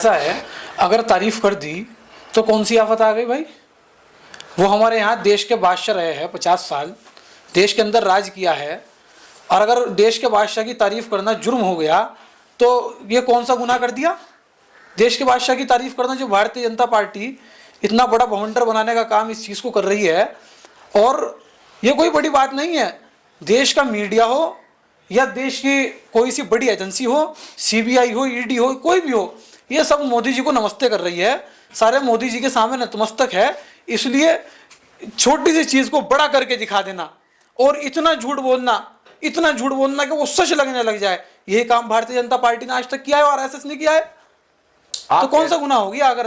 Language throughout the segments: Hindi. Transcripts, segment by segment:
ऐसा है, अगर तारीफ कर दी तो कौन सी आफत आ गई भाई। वो हमारे यहाँ देश के बादशाह रहे हैं 50 साल, देश के अंदर राज किया है, और अगर देश के बादशाह की तारीफ करना जुर्म हो गया तो ये कौन सा गुनाह कर दिया। देश के बादशाह की तारीफ करना, जो भारतीय जनता पार्टी इतना बड़ा भवंडर बनाने का काम इस चीज़ को कर रही है, और ये कोई बड़ी बात नहीं है। देश का मीडिया हो या देश की कोई सी बड़ी एजेंसी हो, सीबीआई हो, ईडी हो, कोई भी हो, ये सब मोदी जी को नमस्ते कर रही है, सारे मोदी जी के सामने नतमस्तक है। इसलिए छोटी सी चीज़ को बड़ा करके दिखा देना और इतना झूठ बोलना कि वो सच लगने लग जाए, यही काम भारतीय जनता पार्टी ने आज तक किया है और आरएसएस ने किया है। तो कौन सा गुनाह हो गया अगर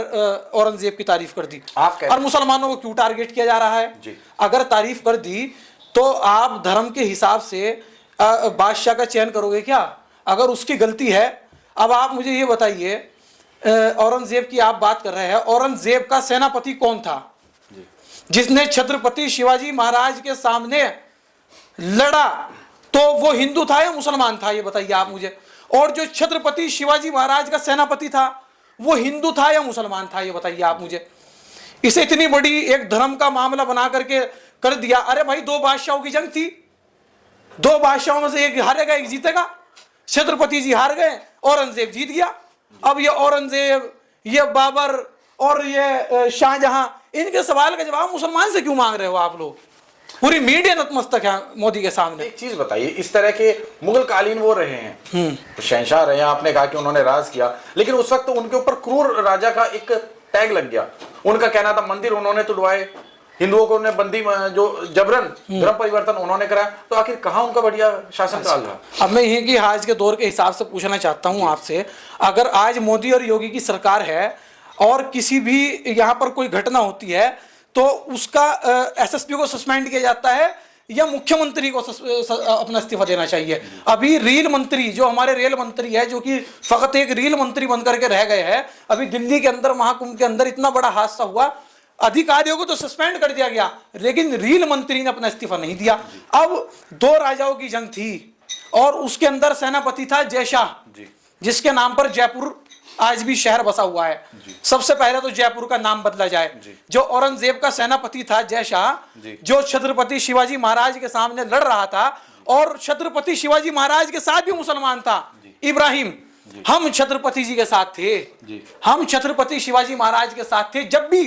औरंगजेब की तारीफ कर दी। और मुसलमानों को क्यों टारगेट किया जा रहा है। अगर तारीफ कर दी तो आप धर्म के हिसाब से बादशाह का चयन करोगे क्या, अगर उसकी गलती है। अब आप मुझे ये बताइए, औरंगजेब की आप बात कर रहे हैं, औरंगजेब का सेनापति कौन था जिसने छत्रपति शिवाजी महाराज के सामने लड़ा, तो वो हिंदू था या मुसलमान था, ये बताइए आप मुझे। और जो छत्रपति शिवाजी महाराज का सेनापति था वो हिंदू था या मुसलमान था, ये बताइए आप मुझे। इसे इतनी बड़ी एक धर्म का मामला बना करके कर दिया। अरे भाई, दो बादशाहों की जंग थी, दो बादशाहों में से एक हारेगा एक जीतेगा। छत्रपति जी हार गए, औरंगजेब जीत गया। अब ये औरंगजेब, ये बाबर और ये शाहजहां, इनके सवाल का जवाब मुसलमान से क्यों मांग रहे हो आप लोग। पूरी मीडिया नतमस्तक है मोदी के सामने। एक चीज बताइए, इस तरह के मुगल कालीन वो रहे हैं, शहंशाह रहे हैं, आपने कहा कि उन्होंने राज किया, लेकिन उस वक्त उनके ऊपर क्रूर राजा का एक टैग लग गया। उनका कहना था मंदिर उन्होंने तुड़वाए, हिंदुओं को उन्होंने बंदी जो जबरन धर्म परिवर्तन उन्होंने कराया, तो आखिर कहाँ उनका बढ़िया शासनकाल था। अब मैं यही कि आज के दौर के हिसाब से पूछना चाहता हूँ आपसे, अगर आज मोदी और योगी की सरकार है और किसी भी यहाँ पर कोई घटना होती है तो उसका एसएसपी को सस्पेंड किया जाता है या मुख्यमंत्री को अपना इस्तीफा देना चाहिए। अभी रेल मंत्री, जो हमारे रेल मंत्री है, जो कि फकत एक रेल मंत्री बन करके रह गए हैं, अभी दिल्ली के अंदर महाकुंभ के अंदर इतना बड़ा हादसा हुआ, अधिकारियों को तो सस्पेंड कर दिया गया, लेकिन रेल मंत्री ने अपना इस्तीफा नहीं दिया। अब दो राजाओं की जंग थी और उसके अंदर सेनापति था जयशाह, जिसके नाम पर जयपुर आज भी शहर बसा हुआ है। सबसे पहले तो जयपुर का नाम बदला जाए। जो औरंगजेब का सेनापति था जयशाह, जो छत्रपति शिवाजी महाराज के सामने लड़ रहा था, और छत्रपति शिवाजी महाराज के साथ भी मुसलमान था इब्राहिम। हम छत्रपति जी के साथ थे, हम छत्रपति शिवाजी महाराज के साथ थे जब भी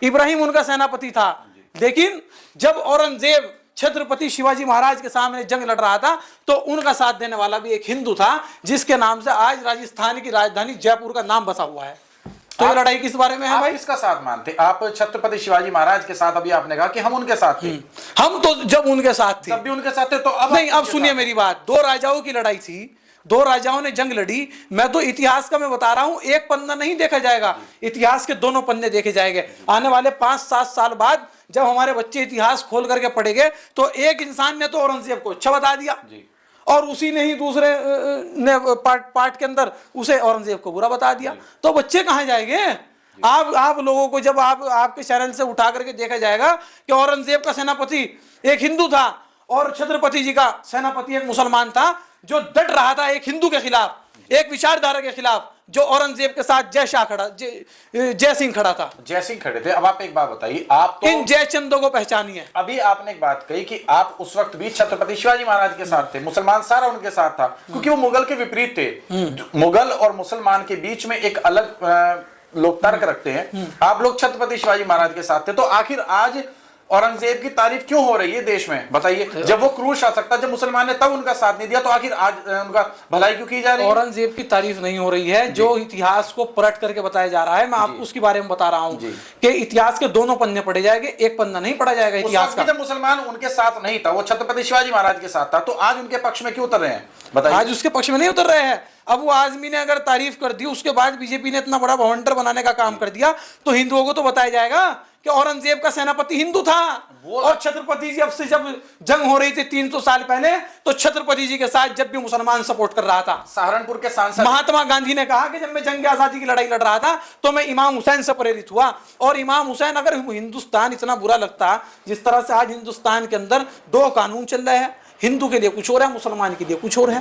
इब्राहिम उनका सेनापति था। लेकिन जब औरंगजेब छत्रपति शिवाजी महाराज के सामने जंग लड़ रहा था तो उनका साथ देने वाला भी एक हिंदू था, जिसके नाम से आज राजस्थान की राजधानी जयपुर का नाम बसा हुआ है। तो ये लड़ाई किस बारे में है भाई? किसका साथ मानते आप? छत्रपति शिवाजी महाराज के साथ? अभी आपने कहा कि हम उनके साथ थे। हम तो जब उनके साथ थे तब भी उनके साथ थे, तो अब नहीं। अब सुनिए मेरी बात, दो राजाओं की लड़ाई थी, दो राजाओं ने जंग लड़ी। मैं तो इतिहास का मैं बता रहा हूं, एक पन्ना नहीं देखा जाएगा, इतिहास के दोनों पन्ने देखे जाएंगे। आने वाले 5-7 साल बाद जब हमारे बच्चे इतिहास खोल करके पढ़ेंगे तो एक इंसान ने तो औरंगजेब को अच्छा बता दिया और उसी ने ही दूसरे ने पार्ट के अंदर उसे औरंगजेब को बुरा बता दिया। तो बच्चे कहाँ जाएंगे? आप लोगों को जब आपके चैनल से उठा करके देखा जाएगा कि औरंगजेब का सेनापति एक हिंदू था और छत्रपति जी का सेनापति एक मुसलमान था, जो डट रहा था एक हिंदू के खिलाफ, एक विचारधारा के खिलाफ, जो औरंगजेब के साथ जय सिंह खड़ा था। जय सिंह खड़े थे। अब आप एक बात बताइए, आप तो इन जयचंदों को पहचानिए। अभी आपने एक बात कही कि आप उस वक्त भी छत्रपति शिवाजी महाराज के साथ थे, मुसलमान सारा उनके साथ था, क्योंकि वो मुगल के विपरीत थे। मुगल और मुसलमान के बीच में एक अलग लोग तर्क रखते हैं। आप लोग छत्रपति शिवाजी महाराज के साथ थे, तो आखिर आज औरंगजेब की तारीफ क्यों हो रही है देश में, बताइए? जब वो क्रूर शासक था, जब मुसलमान ने तब उनका साथ नहीं दिया, तो आखिर आज उनका भलाई क्यों की जा रही है? औरंगजेब की तारीफ नहीं हो रही है, जो इतिहास को पलट करके बताया जा रहा है। मैं आपको उसके बारे में बता रहा हूँ कि इतिहास के दोनों पन्ने पढ़े जाएंगे, एक पन्ना नहीं पढ़ा जाएगा इतिहास का। जब मुसलमान उनके साथ नहीं था, वो छत्रपति शिवाजी महाराज के साथ था, तो आज उनके पक्ष में क्यों उतर रहे हैं, बताइए? आज उसके पक्ष में नहीं उतर रहे हैं। अब वो आदमी ने अगर तारीफ कर दी, उसके बाद बीजेपी ने इतना बड़ा भवंडर बनाने का काम कर दिया, तो हिंदुओं को तो बताया जाएगा कि औरंगजेब का सेनापति हिंदू था। और छत्रपति जी अब से जब जंग हो रही थी 300 साल पहले, तो छत्रपति जी के साथ जब भी मुसलमान सपोर्ट कर रहा था। सहारनपुर के सांसद महात्मा गांधी ने कहा कि जब मैं जंग आजादी की लड़ाई लड़ रहा था तो मैं इमाम हुसैन से प्रेरित हुआ। और इमाम हुसैन, अगर हिंदुस्तान इतना बुरा लगता जिस तरह से आज हिंदुस्तान के अंदर 2 कानून चल रहे हैं, हिंदू के लिए कुछ और है, मुसलमान के लिए कुछ और है।